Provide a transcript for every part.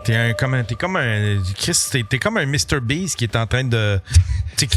T'es comme un Chris, t'es comme un Mr. Beast qui est en train de mais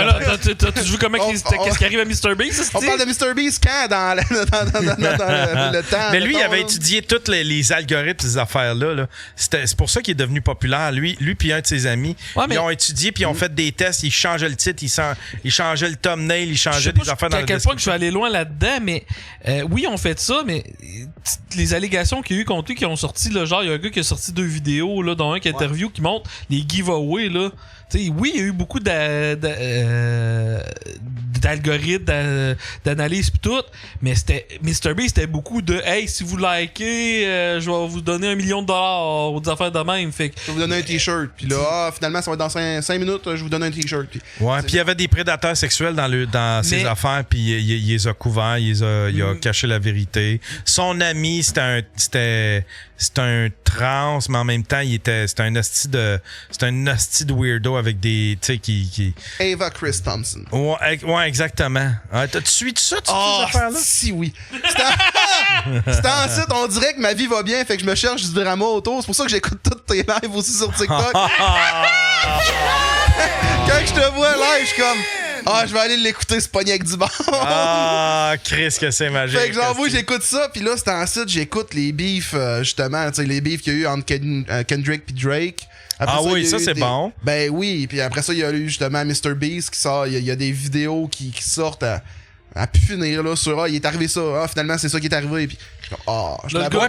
là, t'as vu comment qu'est-ce qui arrive à Mr. Beast? On parle de Mr. Beast quand dans le temps. Mais lui, il avait étudié tous les algorithmes, ces affaires-là. Là. C'est pour ça qu'il est devenu populaire. Lui puis un de ses amis, ils ont étudié puis ils ont fait des tests. Ils changeaient le titre, ils changeaient le thumbnail, ils changeaient des affaires dans le description. À quel point que je vais aller loin là-dedans, mais oui, on fait ça, mais les allégations qu'il y a eu contre lui qui ont sorti, là, genre, il y a un gars qui a sorti 2 vidéos, là, dont un qui interview qui montre les giveaways, là. T'sais, oui, il y a eu beaucoup d'algorithmes, d'analyse pis tout, mais MrBeast c'était beaucoup de hey, si vous likez, je vais vous donner $1 million ou des affaires de même. Fait que, je vais vous donner un t-shirt, puis là, finalement, ça va être dans 5 minutes, je vous donne un t-shirt. Puis il y avait des prédateurs sexuels dans ses affaires, puis il les a couverts, il a caché la vérité. Son ami, c'était un trans, mais en même temps, c'était un hostie de weirdo avec des, tu sais, qui... Ava Chris Thompson. Ouais, exactement. Tu suis ça, ces affaires-là? Si oui. C'était ensuite, on dirait que ma vie va bien, fait que je me cherche du drama autour. C'est pour ça que j'écoute toutes tes lives aussi sur TikTok. Quand je te vois live, je suis comme... je vais aller l'écouter, se pogner avec du bar. Chris, que c'est magique. Fait que j'avoue, j'écoute ça, puis là, c'est ensuite, j'écoute les beefs, justement, tu sais, les beefs qu'il y a eu entre Kendrick puis Drake. Après ça c'est bon. Ben oui, puis après ça, il y a eu justement Mr. Beast qui sort, il y a des vidéos qui sortent à pu finir, là, sur il est arrivé ça, finalement, c'est ça qui est arrivé, puis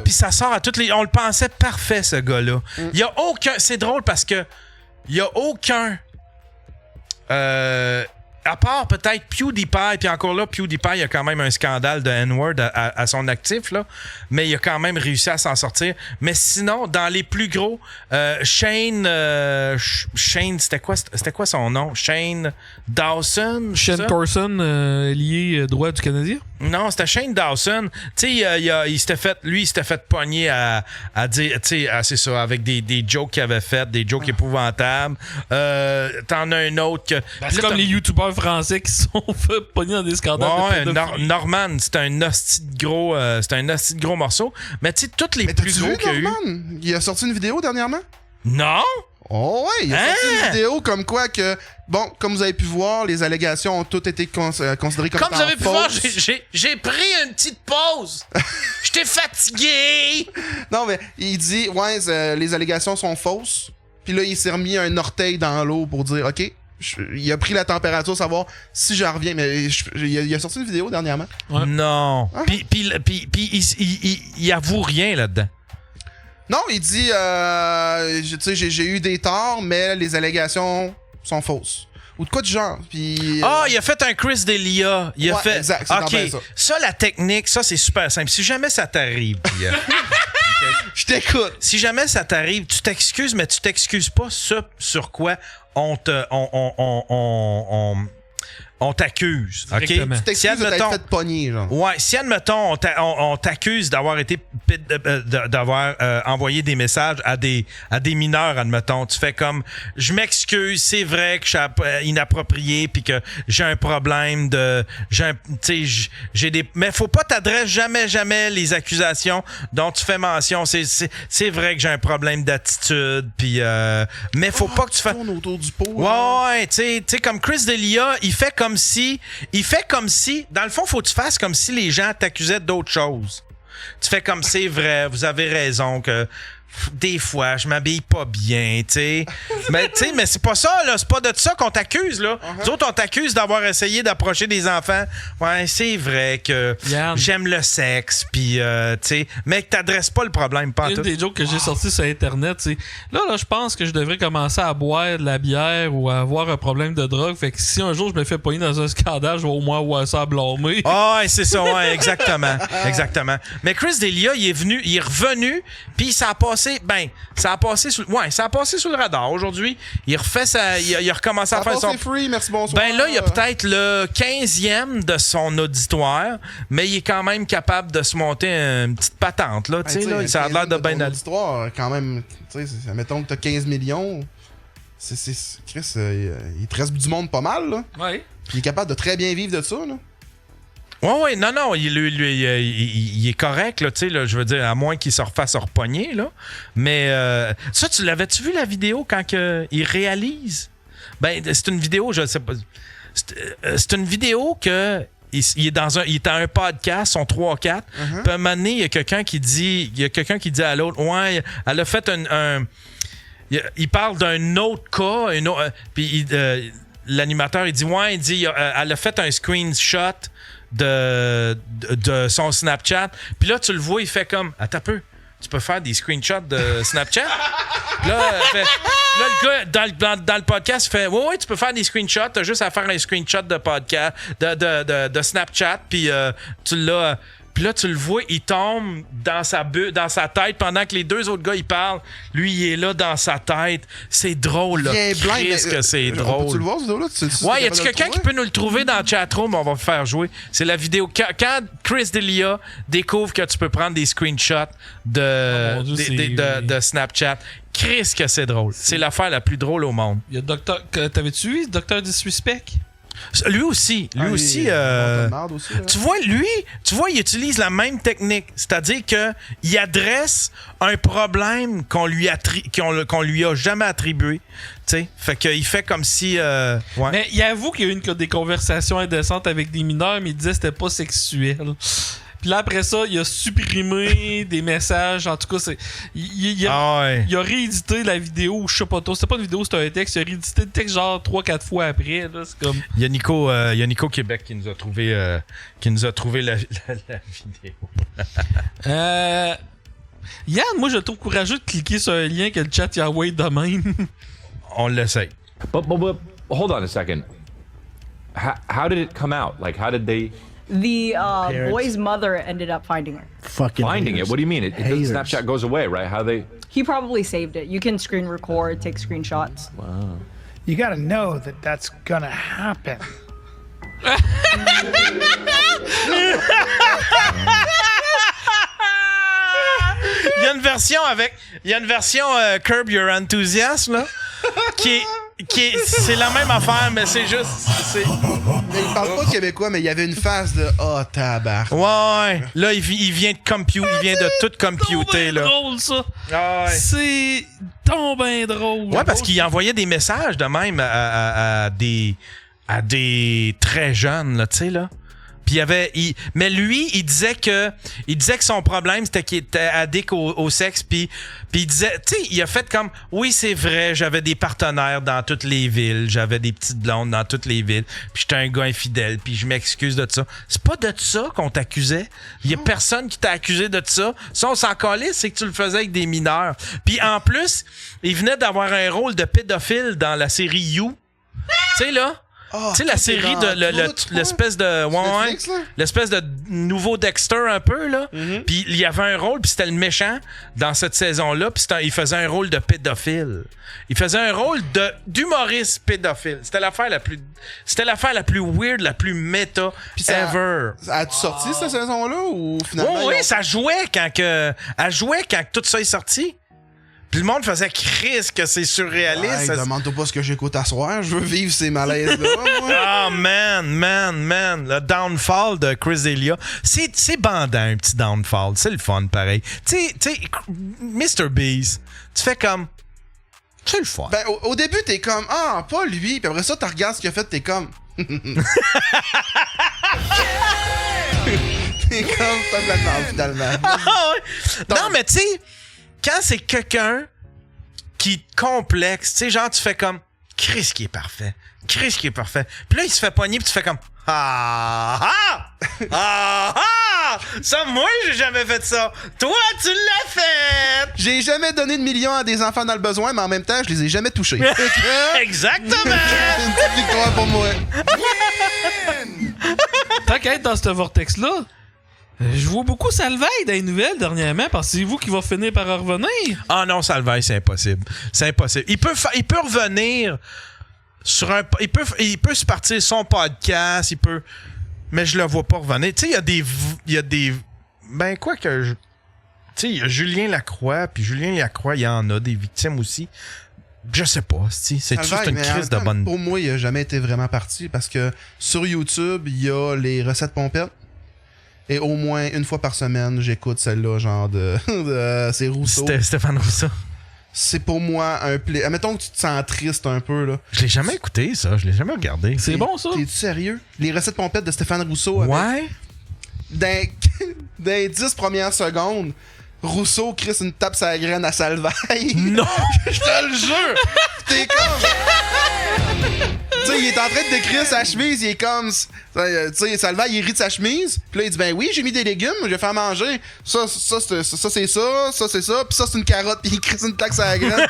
puis ça sort à toutes les... On le pensait parfait, ce gars-là. Il y a aucun... C'est drôle parce que il y a aucun... à part peut-être PewDiePie, puis encore là, PewDiePie a quand même un scandale de N-word à son actif, là, mais il a quand même réussi à s'en sortir. Mais sinon, dans les plus gros, Shane, c'était quoi son nom? Shane Dawson? Shane Thorson, lié droit du Canadien? Non, c'était Shane Dawson. Tu sais, il s'était fait pogner à dire, tu sais, c'est ça, avec des jokes qu'il avait fait, des jokes épouvantables. T'en as un autre que... c'est comme les youtubeurs français qui sont fait pogner dans des scandales. Norman, c'était un hostie de gros morceau. Mais tu sais, tous les plus gros qu'il y a eu... Il a sorti une vidéo dernièrement? Non! Oh ouais, il a sorti une vidéo comme quoi que... Bon, comme vous avez pu voir, les allégations ont toutes été considérées comme vous avez pu voir, j'ai pris une petite pause. J'étais fatigué. Non, mais il dit, les allégations sont fausses. Puis là, il s'est remis un orteil dans l'eau pour dire, OK, il a pris la température, savoir si je reviens. Mais il a sorti une vidéo dernièrement. Ouais. Non. Puis il avoue rien là-dedans. Non, il dit, j'ai eu des torts, mais les allégations sont fausses. Ou de quoi du genre. Puis, il a fait un Chris D'Elia. Il a fait... Exact, ça, la technique, ça, c'est super simple. Si jamais ça t'arrive, puis... je t'écoute. Si jamais ça t'arrive, tu t'excuses, mais tu t'excuses pas sur quoi on t'accuse. OK? Tu t'excuses de t'être fait pogner, genre. Ouais, si admettons, on t'accuse d'avoir d'avoir envoyé des messages à des mineurs, admettons, tu fais comme je m'excuse, c'est vrai que je suis inapproprié puis que j'ai un problème mais faut pas t'adresser jamais les accusations dont tu fais mention. C'est vrai que j'ai un problème d'attitude puis mais faut pas que tu fasses autour du pot. Ouais, tu sais comme Chris D'Elia, il fait comme si, dans le fond, faut que tu fasses comme si les gens t'accusaient d'autres choses. Tu fais comme c'est vrai, vous avez raison que des fois, je m'habille pas bien, tu sais. Mais c'est pas ça, là. C'est pas de ça qu'on t'accuse, là. Nous autres, on t'accuse d'avoir essayé d'approcher des enfants. Ouais, c'est vrai que j'aime le sexe, puis, tu sais, mais que t'adresses pas le problème, pas en tout. Une des jokes que j'ai sortis sur Internet, c'est là, je pense que je devrais commencer à boire de la bière ou à avoir un problème de drogue. Fait que si un jour je me fais pogner dans un scandale, je vais au moins avoir ça à blâmer. Ouais, c'est ça, ouais, exactement. Exactement. Mais Chris D'Elia, il est revenu, puis ça a passé sous le radar aujourd'hui. Il refait il a recommencé à faire son... free, merci, bonsoir. Ben là, il y a peut-être le 15e de son auditoire, mais il est quand même capable de se monter une petite patente, là, tu sais, là. Ça a l'air de bien aller. Auditoire, quand même, tu sais, mettons que t'as 15 millions, Chris, il te reste du monde pas mal, là. Ouais. Puis il est capable de très bien vivre de ça, là. Ouais, non, il est correct, là, tu sais, là, je veux dire, à moins qu'il se refasse repogner, là. Mais ça, tu l'avais-tu vu la vidéo quand il réalise? Ben, c'est une vidéo, je sais pas. C'est une vidéo que il est à un podcast, son 3-4. Puis à un moment donné, il y a quelqu'un qui dit à l'autre, ouais, elle a fait il parle d'un autre cas, puis l'animateur, il dit, ouais, elle a fait un screenshot de son Snapchat. Puis là, tu le vois, il fait comme, attends un peu, tu peux faire des screenshots de Snapchat? Là, le gars, dans le podcast, il fait, ouais, tu peux faire des screenshots, t'as juste à faire un screenshot de podcast, de Snapchat, puis tu l'as. Puis là, tu le vois, il tombe dans sa tête pendant que les deux autres gars, ils parlent. Lui, il est là dans sa tête. C'est drôle, là. Qu'est-ce que c'est drôle. Peux-tu le voir, ce vidéo-là? Ouais, y a-tu quelqu'un qui peut nous le trouver dans le chatroom? On va le faire jouer. C'est la vidéo. Quand Chris D'Elia découvre que tu peux prendre des screenshots de Snapchat, Chris, que c'est drôle. C'est l'affaire la plus drôle au monde. Il y a T'avais-tu vu Dr. Disrespect? Lui aussi. Tu vois, il utilise la même technique. C'est-à-dire qu'il adresse un problème qu'on lui a jamais attribué. T'sais? Fait qu'il fait comme si... ouais. Mais il avoue qu'il y a eu des conversations indécentes avec des mineurs, mais il disait que c'était pas sexuel. Puis là, après ça, il a supprimé des messages. En tout cas, il a réédité la vidéo, je sais pas trop. C'était pas une vidéo, c'était un texte. Il a réédité le texte genre 3-4 fois après. Là. C'est comme... Il y a Nico Québec qui nous a trouvé la vidéo. Yann, moi, je trouve courageux de cliquer sur un lien que le chat y envoie de même. On l'essaye. But hold on a second. How did it come out? Like, how did they... The boy's mother ended up finding her. Finding haters. It? What do you mean? Snapchat goes away, right? How they... He probably saved it. You can screen record, take screenshots. Wow. You gotta know that that's gonna happen. Il y a une version Curb Your Enthusiasm, là, c'est la même affaire, mais c'est juste... Mais il parle pas de québécois, mais il y avait une phase de « Oh, tabarnak ». Ouais. Là, il vient de tout computer, là. C'est drôle, ça. Ah ouais. C'est donc ben drôle. Ouais, parce qu'il envoyait des messages de même à des très jeunes, là, tu sais, là. Puis mais lui, il disait que son problème, c'était qu'il était addict au sexe. Puis il disait, tu sais, il a fait comme, oui, c'est vrai, j'avais des partenaires dans toutes les villes, j'avais des petites blondes dans toutes les villes, puis j'étais un gars infidèle, puis je m'excuse de ça. C'est pas de ça qu'on t'accusait. Il y a personne qui t'a accusé de ça. Ça, on s'en calait, c'est que tu le faisais avec des mineurs. Puis en plus, il venait d'avoir un rôle de pédophile dans la série You. Tu sais, là? Oh, tu sais, la série de l'espèce de Netflix, là? l'espèce de nouveau Dexter un peu, là. Puis il y avait un rôle, puis c'était le méchant dans cette saison-là, puis il faisait un rôle de pédophile. Il faisait un rôle d'humoriste pédophile. C'était l'affaire la plus weird, la plus méta ever. As-tu sorti cette saison-là ou finalement? Oui, ça jouait quand tout ça est sorti. Puis le monde faisait crise que c'est surréaliste. Ouais, demande-toi pas ce que j'écoute à soir. Je veux vivre ces malaises-là, moi. Ah, man. Le downfall de Chris D'Elia. C'est bandant, un petit downfall. C'est le fun, pareil. Tu sais, Mr. Beast, tu fais comme... C'est le fun. Ben, au début, t'es comme, ah, pas lui. Puis après ça, tu regardes ce qu'il a fait, t'es comme... T'es comme complètement, finalement. Ah, ouais. Non, mais tu sais... Quand c'est quelqu'un qui te complexe, tu sais, genre, tu fais comme Chris qui est parfait. Puis là, il se fait pogner, puis tu fais comme ça, moi, j'ai jamais fait ça. Toi, tu l'as fait. J'ai jamais donné de millions à des enfants dans le besoin, mais en même temps, je les ai jamais touchés. Exactement. C'est une petite victoire pour moi. Tant qu'à être dans ce vortex-là, je vois beaucoup Salveille dans les nouvelles dernièrement, parce que c'est vous qui va finir par revenir. Ah non, Salveille, c'est impossible. Il peut revenir sur un... Il peut se partir son podcast, mais je le vois pas revenir. Tu sais, il y a des... Ben, quoi que... Tu sais, il y a Julien Lacroix, puis Julien Lacroix, il y en a des victimes aussi. Je sais pas, c'est juste une crise de bonne... Pour moi, il a jamais été vraiment parti, parce que sur YouTube, il y a les recettes pompettes. Et au moins une fois par semaine, j'écoute celle-là, genre c'est Rousseau. C'était Stéphane Rousseau. C'est pour moi un play. Admettons que tu te sens triste un peu, là. Je l'ai jamais écouté, ça. Je l'ai jamais regardé. C'est bon, ça? T'es-tu sérieux? Les recettes pompettes de Stéphane Rousseau. Ouais. Dans les 10 premières secondes, Rousseau crisse une tape sa graine à Salvaille. Non! Je te le jure! T'es comme... Tu sais, il est en train de décrire sa chemise, il est comme... Tu sais, Salvaille, il rit de sa chemise. Puis là, il dit, ben oui, j'ai mis des légumes, je vais faire manger. Ça c'est ça, pis ça, c'est une carotte, pis il crisse une tape sa graine.